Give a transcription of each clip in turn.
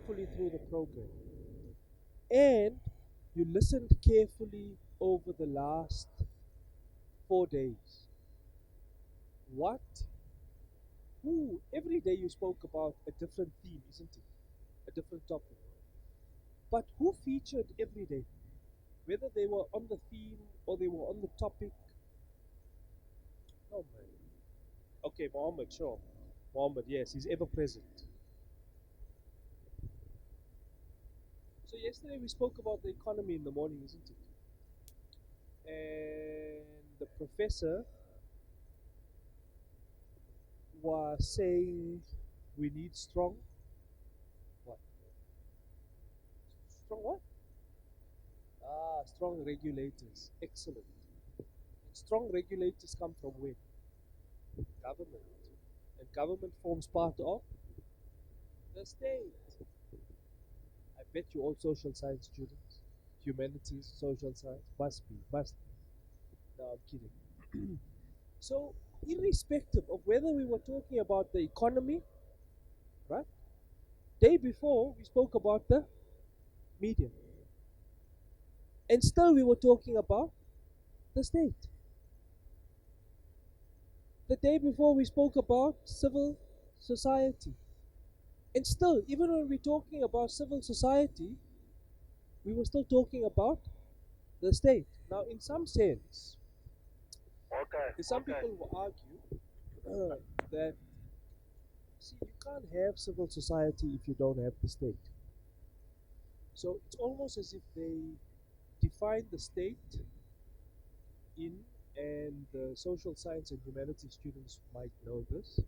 carefully through the program and you listened carefully over the last 4 days, what, who, every day you spoke about a different theme, isn't it? A different topic. But who featured every day? Whether they were on the theme or they were on the topic. Oh man. Okay, Mohammed, sure. Mohammed, yes, he's ever present. So yesterday we spoke about the economy in the morning, isn't it? And the professor was saying we need strong what? Strong what? Strong regulators. Excellent. And strong regulators come from where? Government. And government forms part of the state. I bet you all social science students, humanities, social science, must be, must be. No, I'm kidding. So, irrespective of whether we were talking about the economy, right? Day before, we spoke about the media. And still, we were talking about the state. The day before, we spoke about civil society. And still, even when we're talking about civil society, we were still talking about the state. Now, in some sense, some people will argue that, see, you can't have civil society if you don't have the state. So it's almost as if they define the state in, and the social science and humanities students might know this.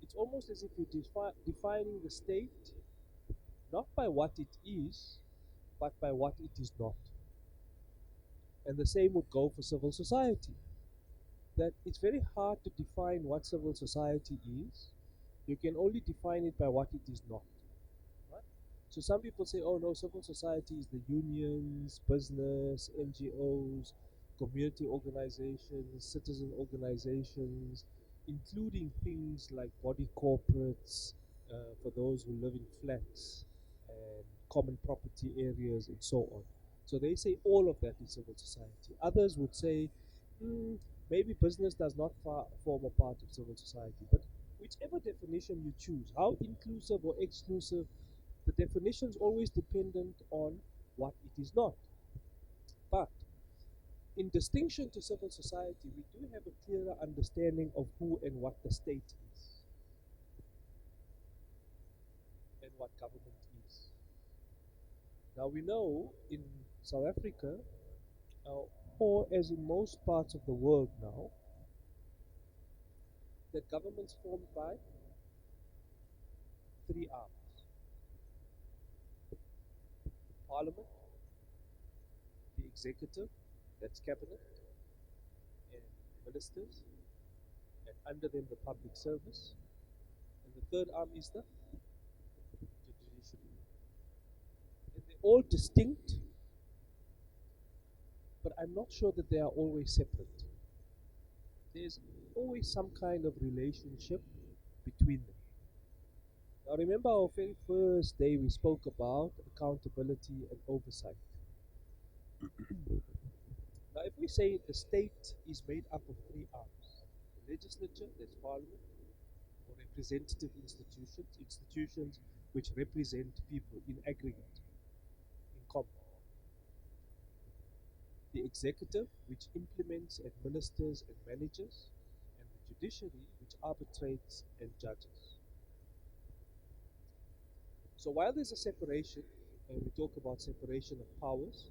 It's almost as if you're defining the state not by what it is, but by what it is not. And the same would go for civil society. That it's very hard to define what civil society is. You can only define it by what it is not. Right? So some people say, oh no, civil society is the unions, business, NGOs, community organizations, citizen organizations, including things like body corporates for those who live in flats and common property areas and so on. So they say all of that is civil society. Others would say, mm, maybe business does not form a part of civil society. But whichever definition you choose, how inclusive or exclusive, the definition is always dependent on what it is not. But in distinction to civil society, we do have a clearer understanding of who and what the state is and what government is. Now we know in South Africa, or as in most parts of the world now, that government's formed by three arms: parliament, the executive, that's cabinet, and ministers, and under them the public service, and the third arm is the judiciary. And they're all distinct, but I'm not sure that they are always separate. There's always some kind of relationship between them. Now remember our very first day we spoke about accountability and oversight. Now if we say the state is made up of three arms: the legislature, that's parliament, or representative institutions, institutions which represent people in aggregate, in common; the executive, which implements, administers, and manages; and the judiciary, which arbitrates and judges. So while there's a separation, and we talk about separation of powers,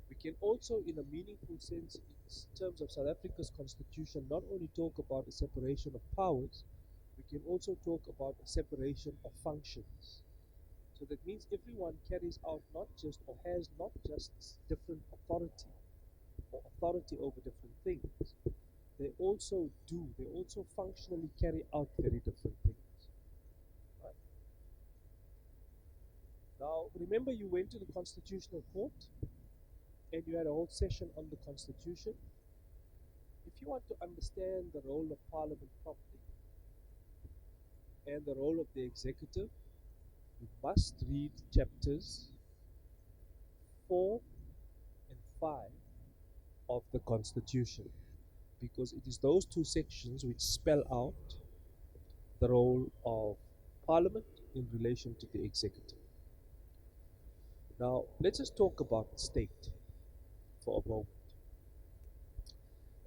we can also, in a meaningful sense, in terms of South Africa's constitution, not only talk about a separation of powers, we can also talk about a separation of functions. So that means everyone carries out not just, or has not just different authority or authority over different things. They also functionally carry out very different things. Right? Now, remember you went to the Constitutional Court and you had a whole session on the Constitution. If you want to understand the role of Parliament properly and the role of the executive, you must read chapters 4 and 5 of the Constitution, because it is those two sections which spell out the role of Parliament in relation to the executive. Now, let's just talk about the state for a moment.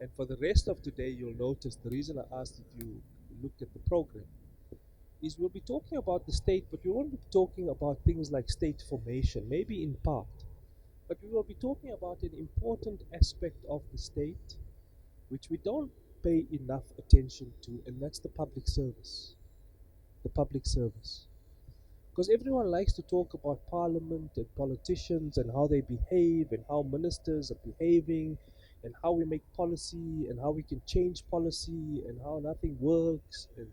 And for the rest of today, you'll notice the reason I asked if you looked at the program is we'll be talking about the state, but we won't be talking about things like state formation, maybe in part. But we will be talking about an important aspect of the state which we don't pay enough attention to, and that's the public service. The public service. Because everyone likes to talk about parliament and politicians and how they behave and how ministers are behaving and how we make policy and how we can change policy and how nothing works and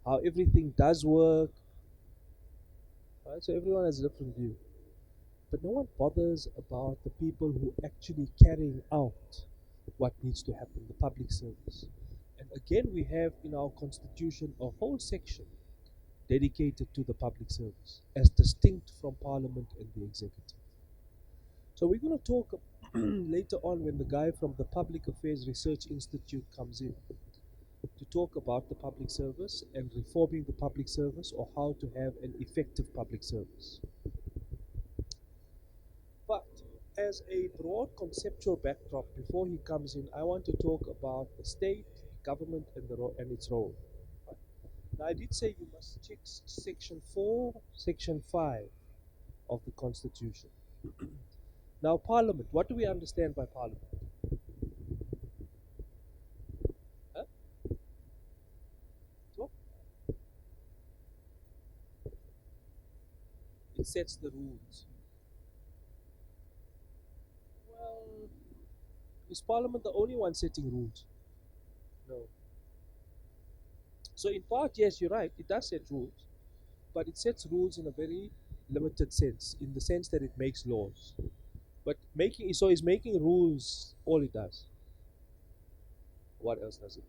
how everything does work. Right? So everyone has a different view. But no one bothers about the people who actually carrying out what needs to happen, the public service. And again, we have in our constitution a whole section dedicated to the public service, as distinct from Parliament and the executive. So we're going to talk later on when the guy from the Public Affairs Research Institute comes in to talk about the public service and reforming the public service, or how to have an effective public service. But as a broad conceptual backdrop, before he comes in, I want to talk about the state, government, and its role. Now, I did say you must check section 4, section 5 of the Constitution. Now, Parliament, what do we understand by Parliament? Huh? So, it sets the rules. Well, is Parliament the only one setting rules? No. So, in part, yes, you're right, it does set rules, but it sets rules in a very limited sense, in the sense that it makes laws. But is making rules all it does? What else does it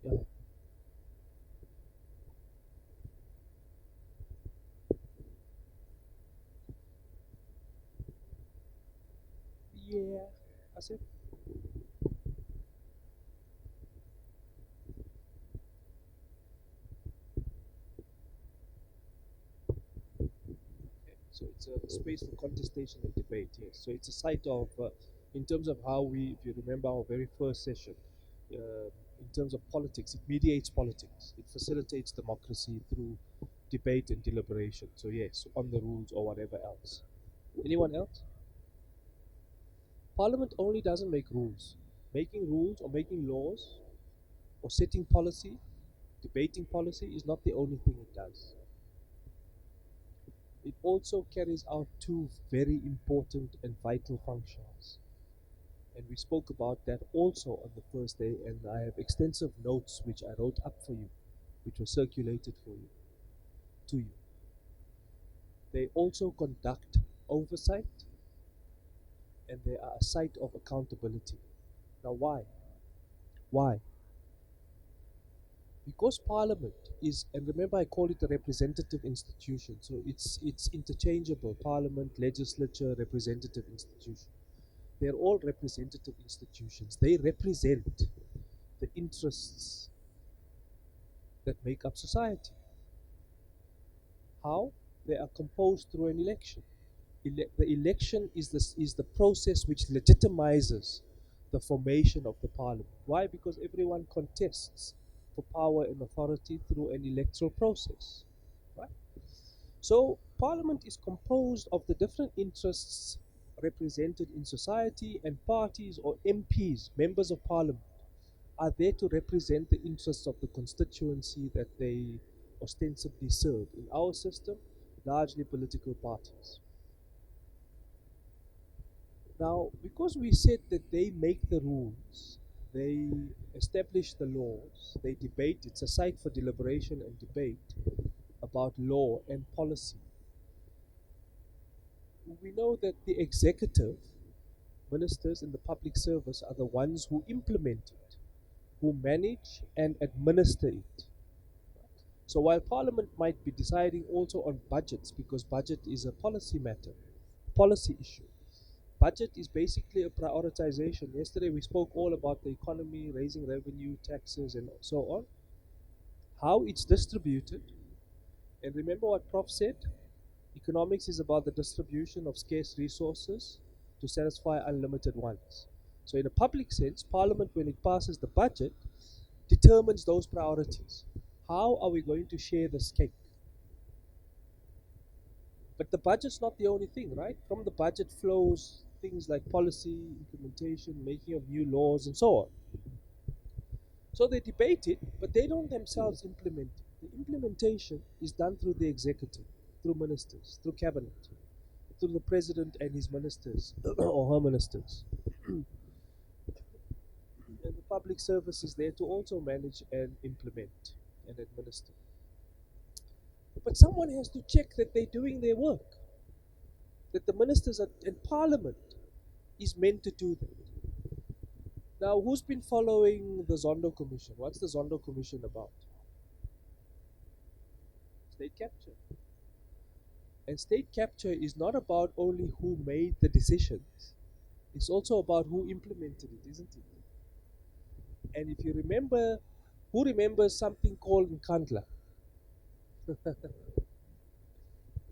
do? Yeah, yeah. I said, so it's a space for contestation and debate. Yes. So it's a site of, in terms of how we, if you remember our very first session, in terms of politics, it mediates politics. It facilitates democracy through debate and deliberation. So yes, on the rules or whatever else. Anyone else? Parliament only doesn't make rules. Making rules or making laws or setting policy, debating policy is not the only thing it does. It also carries out two very important and vital functions. And we spoke about that also on the first day, and I have extensive notes which I wrote up for you, which were circulated for you, to you. They also conduct oversight, and they are a site of accountability. Now, why? Why? Because Parliament is, and remember I call it a representative institution, so it's interchangeable. Parliament, legislature, representative institution. They're all representative institutions. They represent the interests that make up society. How? They are composed through an election. The election is the process which legitimizes the formation of the parliament. Why? Because everyone contests for power and authority through an electoral process. Right? So parliament is composed of the different interests represented in society, and parties or MPs, members of parliament, are there to represent the interests of the constituency that they ostensibly serve. In our system, largely political parties. Now, because we said that they make the rules, they establish the laws, they debate, it's a site for deliberation and debate about law and policy. We know that the executive, ministers in the public service, are the ones who implement it, who manage and administer it. So while Parliament might be deciding also on budgets, because budget is a policy matter, policy issue. Budget is basically a prioritization. Yesterday we spoke all about the economy, raising revenue, taxes, and so on, how it's distributed. And remember what Prof said? Economics is about the distribution of scarce resources to satisfy unlimited ones. So, in a public sense, Parliament, when it passes the budget, determines those priorities. How are we going to share this cake? But the budget's not the only thing, right? From the budget flows things like policy, implementation, making of new laws, and so on. So they debate it, but they don't themselves implement it. The implementation is done through the executive, through ministers, through cabinet, through the president and his ministers or her ministers. And the public service is there to also manage and implement and administer. But someone has to check that they're doing their work, that the ministers are, and parliament is meant to do that. Now, who's been following the Zondo Commission? What's the Zondo Commission about? State capture. And state capture is not about only who made the decisions, it's also about who implemented it, isn't it? And if you remember, who remembers something called Nkandla?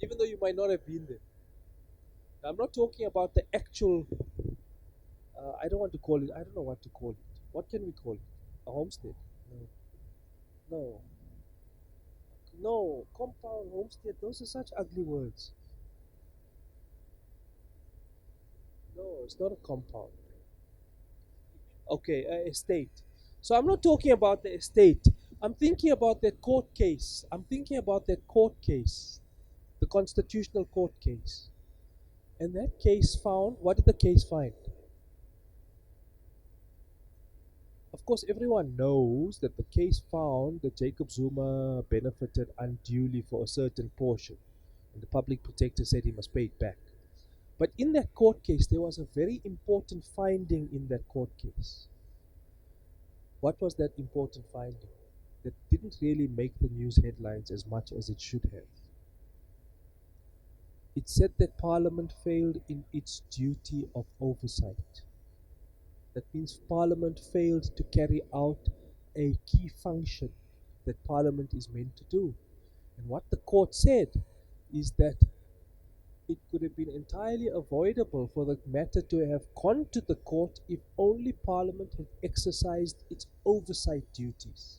Even though you might not have been there. Now, I'm not talking about the actual, I don't want to call it, I don't know what to call it. What can we call it? A homestead? No. No. No. Compound, homestead, those are such ugly words. No, it's not a compound. Okay, estate. So I'm not talking about the estate. I'm thinking about that court case. I'm thinking about that court case, the constitutional court case. And that case found, what did the case find? Of course, everyone knows that the case found that Jacob Zuma benefited unduly for a certain portion, and the public protector said he must pay it back. But in that court case, there was a very important finding in that court case. What was that important finding that didn't really make the news headlines as much as it should have? It said that Parliament failed in its duty of oversight. That means Parliament failed to carry out a key function that Parliament is meant to do. And what the court said is that it could have been entirely avoidable for the matter to have gone to the court if only Parliament had exercised its oversight duties.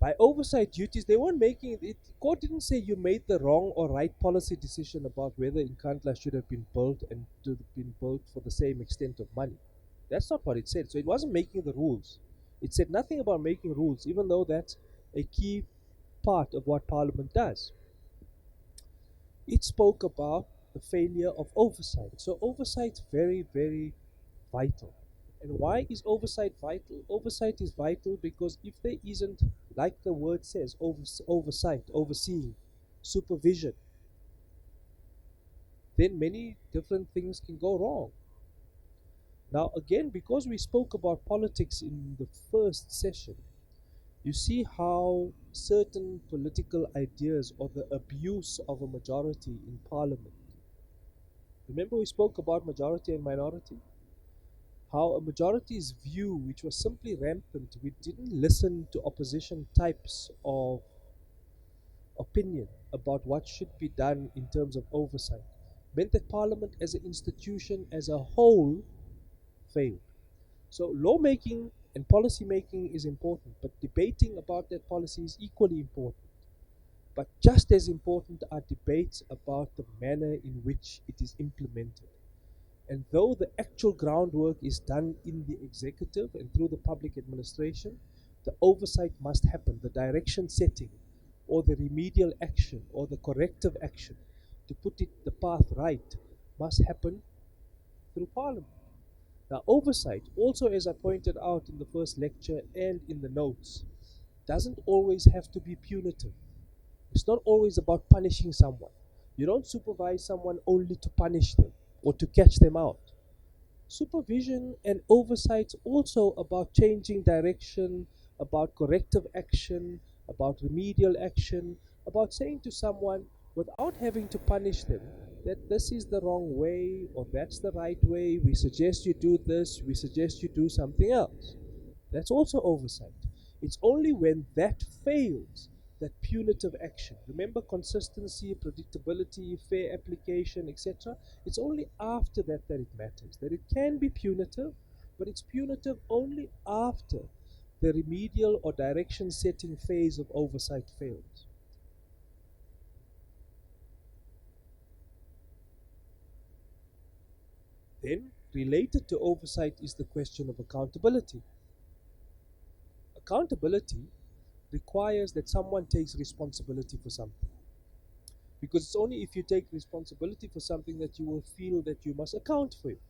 By oversight duties, they weren't making it. The court didn't say you made the wrong or right policy decision about whether Nkandla should have been built and to have been built for the same extent of money. That's not what it said. So it wasn't making the rules. It said nothing about making rules, even though that's a key part of what Parliament does. It spoke about the failure of oversight. So oversight's very, very vital. And why is oversight vital? Oversight is vital because if there isn't, like the word says, oversight, overseeing, supervision, then many different things can go wrong. Now, again, because we spoke about politics in the first session, you see how certain political ideas or the abuse of a majority in parliament. Remember, we spoke about majority and minority? How a majority's view, which was simply rampant, we didn't listen to opposition types of opinion about what should be done in terms of oversight, meant that Parliament as an institution as a whole failed. So lawmaking and policy making is important, but debating about that policy is equally important. But just as important are debates about the manner in which it is implemented. And though the actual groundwork is done in the executive and through the public administration, the oversight must happen, the direction setting, or the remedial action, or the corrective action, to put it the path right, must happen through Parliament. Now, oversight, also as I pointed out in the first lecture and in the notes, doesn't always have to be punitive. It's not always about punishing someone. You don't supervise someone only to punish them or to catch them out. Supervision and oversight also about changing direction, about corrective action, about remedial action, about saying to someone without having to punish them that this is the wrong way or that's the right way, we suggest you do this, we suggest you do something else. That's also oversight. It's only when that fails that punitive action, remember consistency, predictability, fair application, etc., it's only after that that it matters. That it can be punitive, but it's punitive only after the remedial or direction setting phase of oversight fails. Then, related to oversight is the question of accountability. Accountability requires that someone takes responsibility for something. Because it's only if you take responsibility for something that you will feel that you must account for it.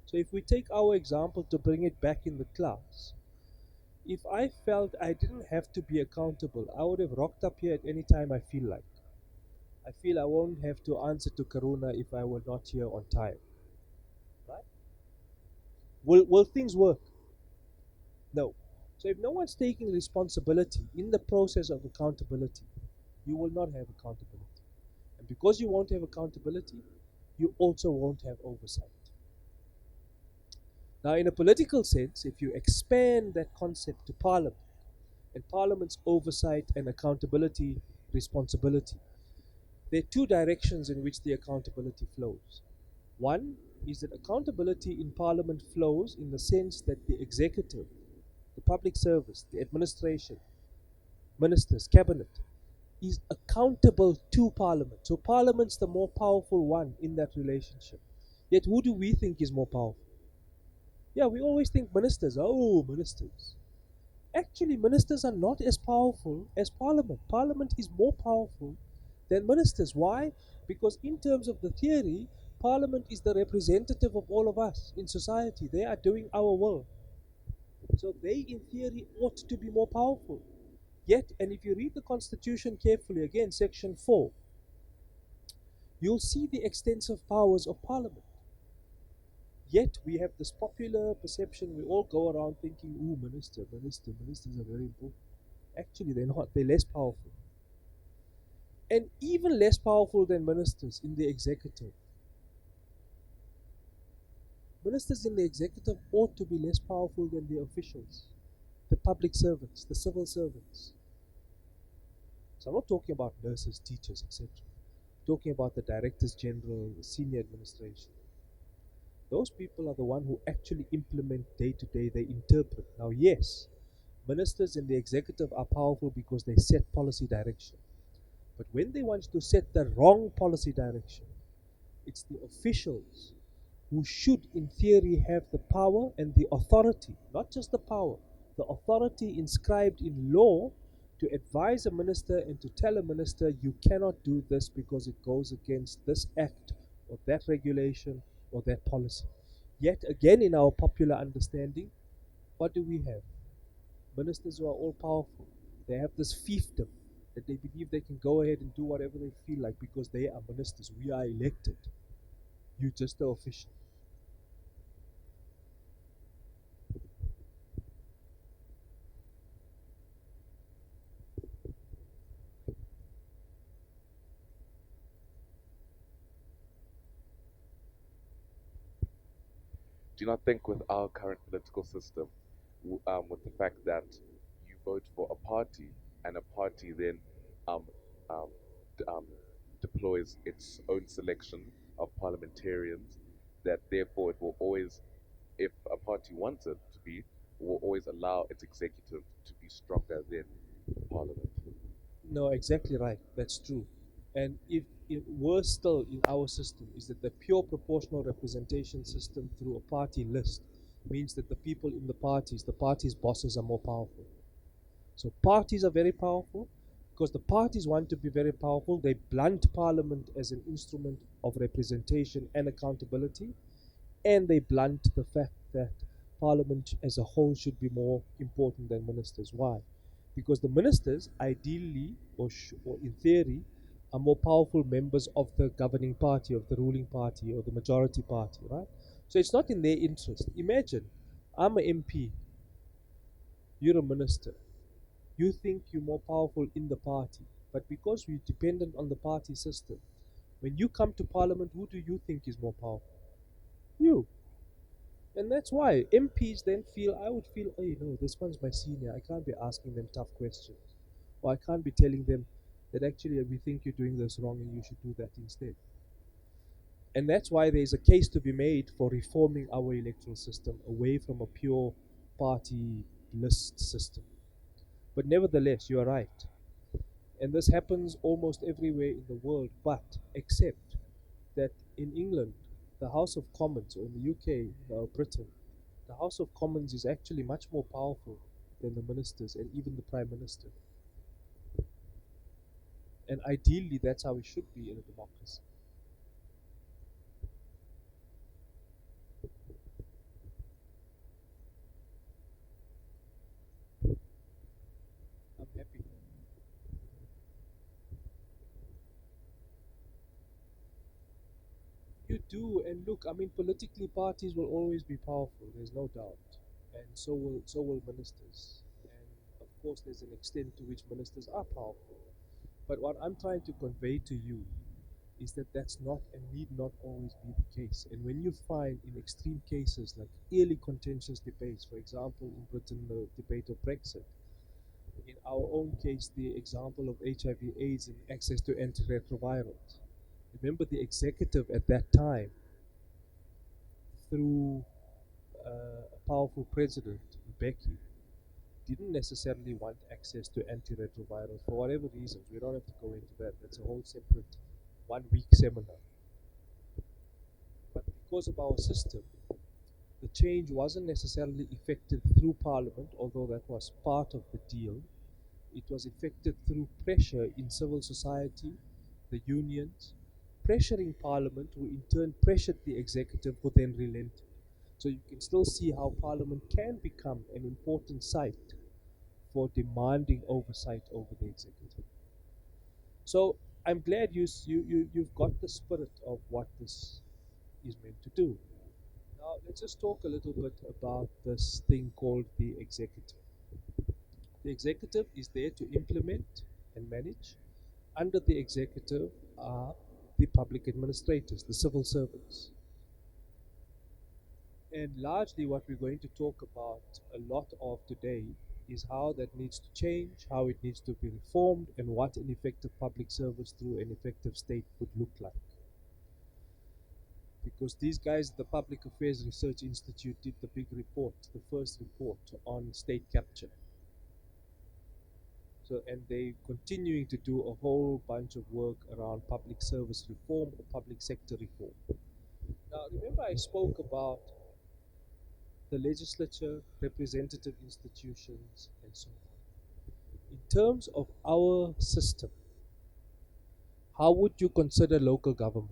So if we take our example to bring it back in the class, if I felt I didn't have to be accountable, I would have rocked up here at any time I feel like. I feel I won't have to answer to Karuna if I were not here on time. Right? Will things work? No. So if no one's taking responsibility in the process of accountability, you will not have accountability. And because you won't have accountability, you also won't have oversight. Now, in a political sense, if you expand that concept to Parliament and Parliament's oversight and accountability responsibility, there are two directions in which the accountability flows. One is that accountability in Parliament flows in the sense that the executive, the public service, the administration, ministers, cabinet, is accountable to Parliament. So Parliament's the more powerful one in that relationship. Yet who do we think is more powerful? Yeah, we always think ministers. Oh, ministers. Actually, ministers are not as powerful as Parliament. Parliament is more powerful than ministers. Why? Because in terms of the theory, Parliament is the representative of all of us in society. They are doing our will. So they, in theory, ought to be more powerful. Yet, and if you read the Constitution carefully, again, Section 4, you'll see the extensive powers of Parliament. Yet we have this popular perception, we all go around thinking, ooh, ministers are very important. Actually, they're not, they're less powerful. And even less powerful than ministers in the executive. Ministers in the executive ought to be less powerful than the officials, the public servants, the civil servants. So I'm not talking about nurses, teachers, etc. I'm talking about the directors general, the senior administration. Those people are the one who actually implement day to day, they interpret. Now, yes, ministers in the executive are powerful because they set policy direction. But when they want to set the wrong policy direction, it's the officials who should, in theory, have the power and the authority, not just the power, the authority inscribed in law to advise a minister and to tell a minister, you cannot do this because it goes against this act or that regulation or that policy. Yet again, in our popular understanding, what do we have? Ministers who are all powerful. They have this fiefdom that they believe they can go ahead and do whatever they feel like because they are ministers. We are elected. You just the official. Do you not think with our current political system, with the fact that you vote for a party and a party then um, um, um, deploys its own selection of parliamentarians, that therefore it will always, if a party wants it to be, will always allow its executive to be stronger than parliament? No, exactly right. That's true. And if worse still in our system is that the pure proportional representation system through a party list means that the people in the party's bosses are more powerful. So parties are very powerful because the parties want to be very powerful. They blunt parliament as an instrument of representation and accountability, and they blunt the fact that parliament as a whole should be more important than ministers. Why? Because the ministers, ideally or in theory, are more powerful members of the governing party, of the ruling party, or the majority party, right? So it's not in their interest. Imagine, I'm an MP. You're a minister. You think you're more powerful in the party, but because we're dependent on the party system, when you come to parliament, who do you think is more powerful? You. And that's why MPs then feel, I would feel, oh, this one's my senior. I can't be asking them tough questions. Or I can't be telling them that actually we think you're doing this wrong and you should do that instead. And that's why there's a case to be made for reforming our electoral system away from a pure party list system. But nevertheless, you are right. And this happens almost everywhere in the world, but except that in England, the House of Commons, or in the UK, Britain, the House of Commons is actually much more powerful than the ministers and even the Prime Minister. And ideally, that's how it should be in a democracy. I'm happy. You do, and look, I mean, politically, parties will always be powerful. There's no doubt, and so will ministers. And of course, there's an extent to which ministers are powerful. But what I'm trying to convey to you is that that's not and need not always be the case. And when you find in extreme cases like early contentious debates, for example, in Britain, the debate of Brexit, in our own case, the example of HIV/AIDS and access to antiretrovirals. Remember, the executive at that time, through a powerful president, Becky, didn't necessarily want access to antiretrovirals for whatever reasons. We don't have to go into that. That's a whole separate 1 week seminar. But because of our system, the change wasn't necessarily effected through Parliament, although that was part of the deal. It was effected through pressure in civil society, the unions, pressuring Parliament, who in turn pressured the executive, who then relented. So you can still see how Parliament can become an important site for demanding oversight over the executive. So I'm glad you've got the spirit of what this is meant to do. Now let's just talk a little bit about this thing called the executive. The executive is there to implement and manage. Under the executive are the public administrators, the civil servants. And largely what we're going to talk about a lot of today is how that needs to change, how it needs to be reformed, and what an effective public service through an effective state would look like. Because these guys at the Public Affairs Research Institute did the big report, the first report on state capture. So, and they're continuing to do a whole bunch of work around public service reform or public sector reform. Now, remember I spoke about the legislature, representative institutions, and so on. In terms of our system, how would you consider local government?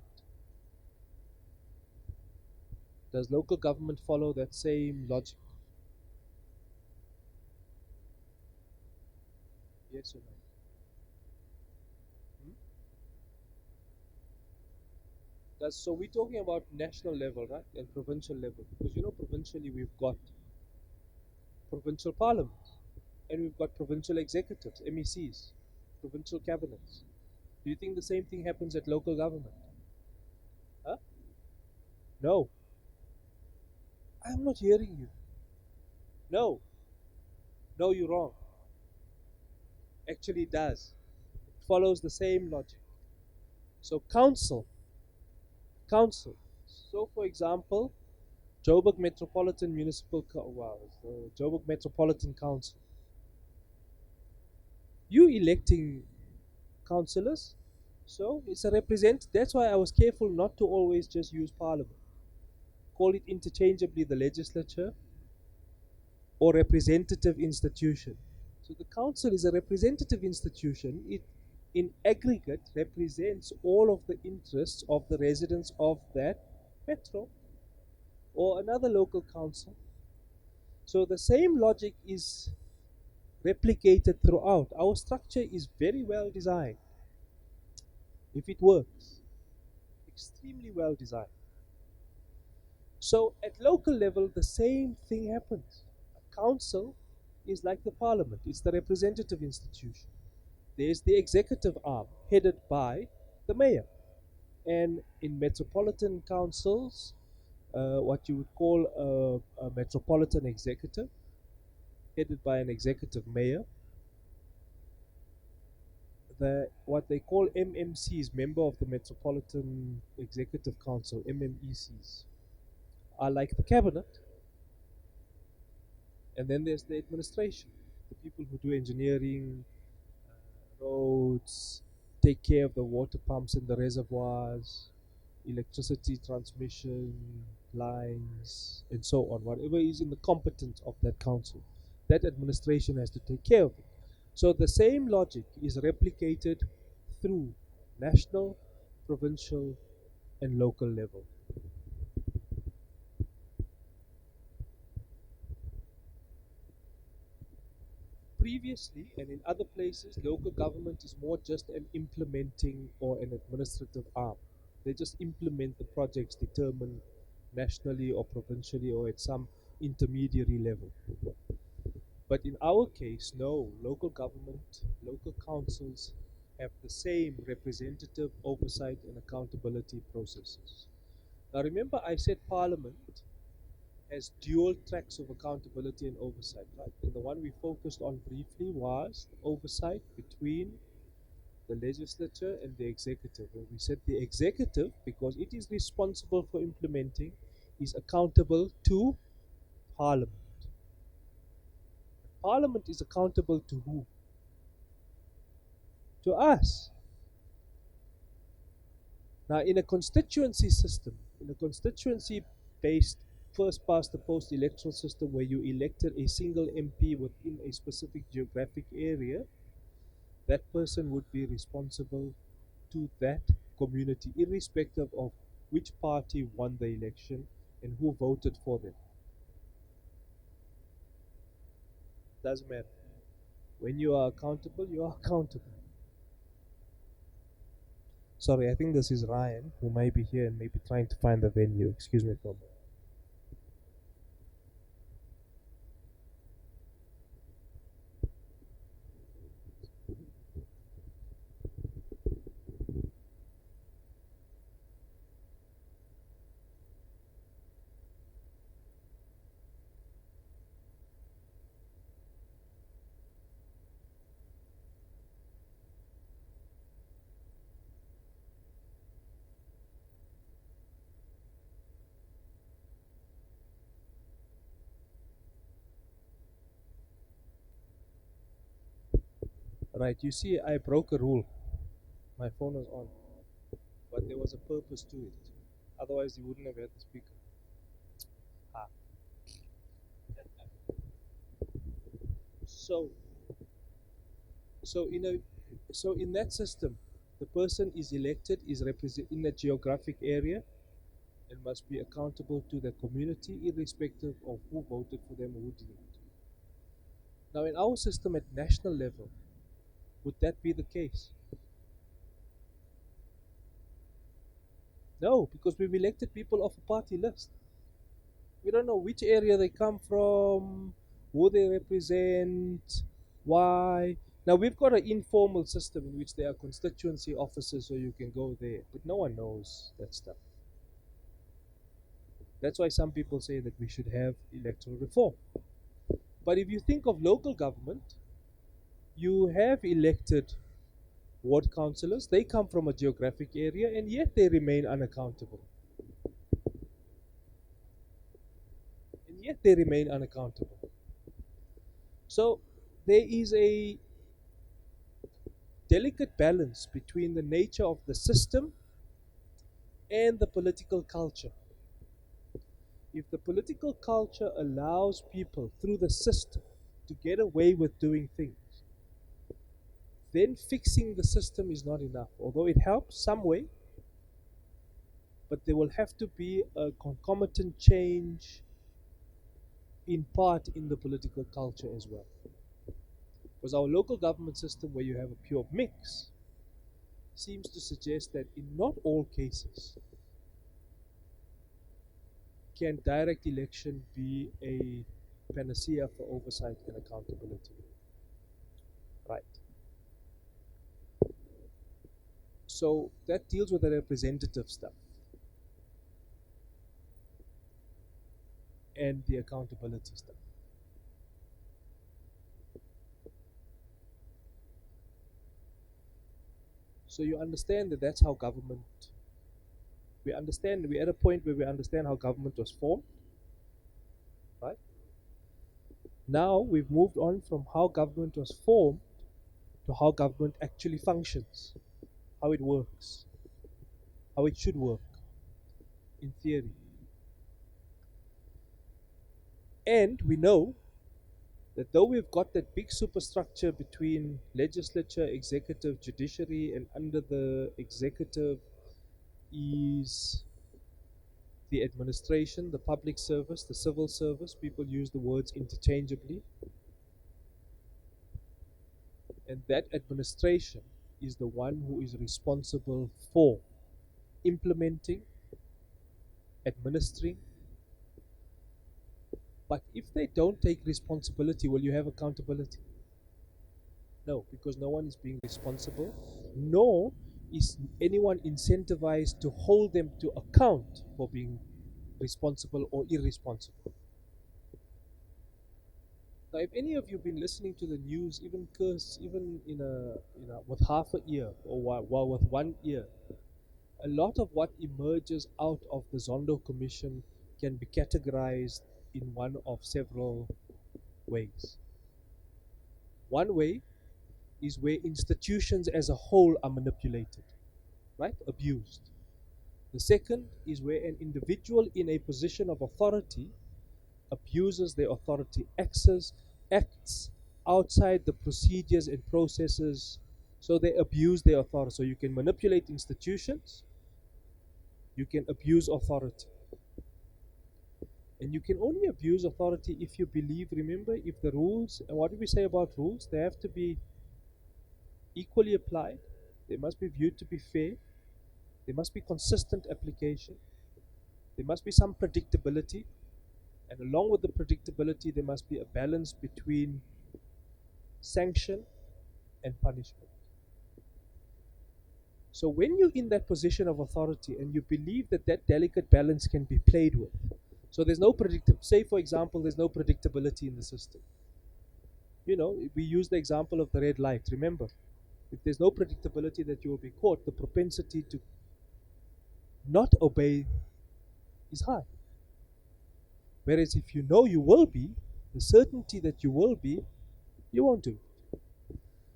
Does local government follow that same logic? Yes or no? Hmm? So we're talking about national level, right, and provincial level, because provincially we've got provincial parliaments, and we've got provincial executives, MECs, provincial cabinets. Do you think the same thing happens at local government? Huh? No. I'm not hearing you. No. No, you're wrong. Actually, it does. It follows the same logic. So, council. So, for example, Joburg Metropolitan Municipal, well, the Joburg Metropolitan Council. You electing councillors, so it's a represent. That's why I was careful not to always just use Parliament. Call it interchangeably the legislature or representative institution. So the council is a representative institution. It, in aggregate, represents all of the interests of the residents of that metro or another local council. So the same logic is replicated throughout. Our structure is very well designed. If it works, extremely well designed. So at local level, the same thing happens. A council is like the parliament, it's the representative institution. There's the executive arm headed by the mayor. And in metropolitan councils, what you would call a metropolitan executive, headed by an executive mayor, what they call MMCs, member of the Metropolitan Executive Council, MMECs, are like the cabinet, and then there's the administration, the people who do engineering, roads, take care of the water pumps in the reservoirs, electricity transmission lines, and so on. Whatever is in the competence of that council, that administration has to take care of it. So the same logic is replicated through national, provincial, and local level. Previously, and in other places, local government is more just an implementing or an administrative arm. They just implement the projects determined nationally or provincially or at some intermediary level. But in our case, no, local government, local councils have the same representative oversight and accountability processes. Now remember I said Parliament has dual tracks of accountability and oversight, right? And the one we focused on briefly was the oversight between the legislature and the executive. And we said the executive, because it is responsible for implementing, is accountable to Parliament. Parliament is accountable to who? To us. Now, in a constituency system, in a constituency based first past the post electoral system where you elected a single MP within a specific geographic area, that person would be responsible to that community, irrespective of which party won the election and who voted for them. Doesn't matter. When you are accountable, you are accountable. Sorry, I think this is Ryan who may be here and may be trying to find the venue. Excuse me for a moment. Right, you see, I broke a rule. My phone was on, but there was a purpose to it. Otherwise, you wouldn't have had the speaker. Ah. So, so in a, so in that system, the person is elected, is represent in a geographic area, and must be accountable to the community, irrespective of who voted for them or who didn't. Now, in our system at national level, would that be the case? No, because we've elected people off a party list. We don't know which area they come from, who they represent, why. Now we've got an informal system in which there are constituency offices so you can go there, but no one knows that stuff. That's why some people say that we should have electoral reform. But if you think of local government, you have elected ward councillors, they come from a geographic area and yet they remain unaccountable. And yet they remain unaccountable. So there is a delicate balance between the nature of the system and the political culture. If the political culture allows people through the system to get away with doing things, then fixing the system is not enough. Although it helps some way, but there will have to be a concomitant change in part in the political culture as well. Because our local government system, where you have a pure mix, seems to suggest that in not all cases can direct election be a panacea for oversight and accountability. Right. So that deals with the representative stuff and the accountability stuff. So you understand that that's how government, we understand, we're at a point where we understand how government was formed, right? Now we've moved on from how government was formed to how government actually functions, how it works, how it should work in theory. And we know that though we've got that big superstructure between legislature, executive, judiciary, and under the executive is the administration, the public service, the civil service. People use the words interchangeably. And that administration is the one who is responsible for implementing, administering. But if they don't take responsibility, will you have accountability? No, because no one is being responsible, nor is anyone incentivized to hold them to account for being responsible or irresponsible. Now, if any of you have been listening to the news, even curse, even with half a ear or while with one ear, a lot of what emerges out of the Zondo Commission can be categorized in one of several ways. One way is where institutions as a whole are manipulated, right? Abused. The second is where an individual in a position of authority abuses their authority, acts outside the procedures and processes, so they abuse their authority. So you can manipulate institutions, you can abuse authority. And you can only abuse authority if you believe, remember, if the rules, and what do we say about rules? They have to be equally applied, they must be viewed to be fair, there must be consistent application, there must be some predictability, and along with the predictability, there must be a balance between sanction and punishment. So when you're in that position of authority and you believe that that delicate balance can be played with, so there's no say for example, there's no predictability in the system. You know, we use the example of the red light. Remember, if there's no predictability that you will be caught, the propensity to not obey is high. Whereas if you know you will be, the certainty that you will be, you won't do.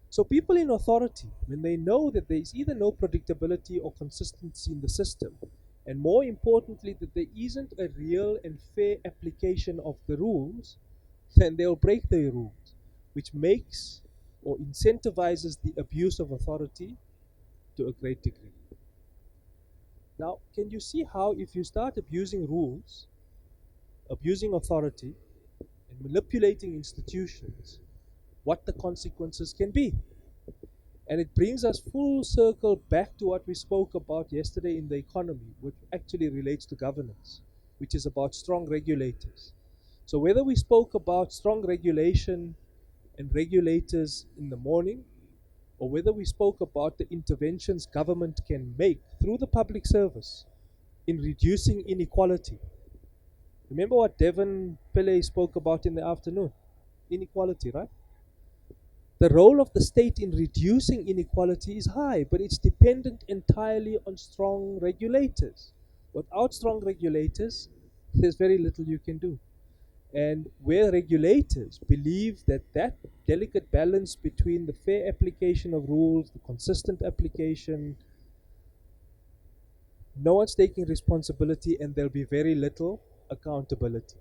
So people in authority, when they know that there is either no predictability or consistency in the system, and more importantly, that there isn't a real and fair application of the rules, then they'll break the rules, which makes or incentivizes the abuse of authority to a great degree. Now, can you see how if you start abusing rules, abusing authority, and manipulating institutions, what the consequences can be? And it brings us full circle back to what we spoke about yesterday in the economy, which actually relates to governance, which is about strong regulators. So whether we spoke about strong regulation and regulators in the morning, or whether we spoke about the interventions government can make through the public service in reducing inequality. Remember what Devon Pillay spoke about in the afternoon? Inequality, right? The role of the state in reducing inequality is high, but it's dependent entirely on strong regulators. Without strong regulators, there's very little you can do. And where regulators believe that that delicate balance between the fair application of rules, the consistent application, no one's taking responsibility and there'll be very little accountability.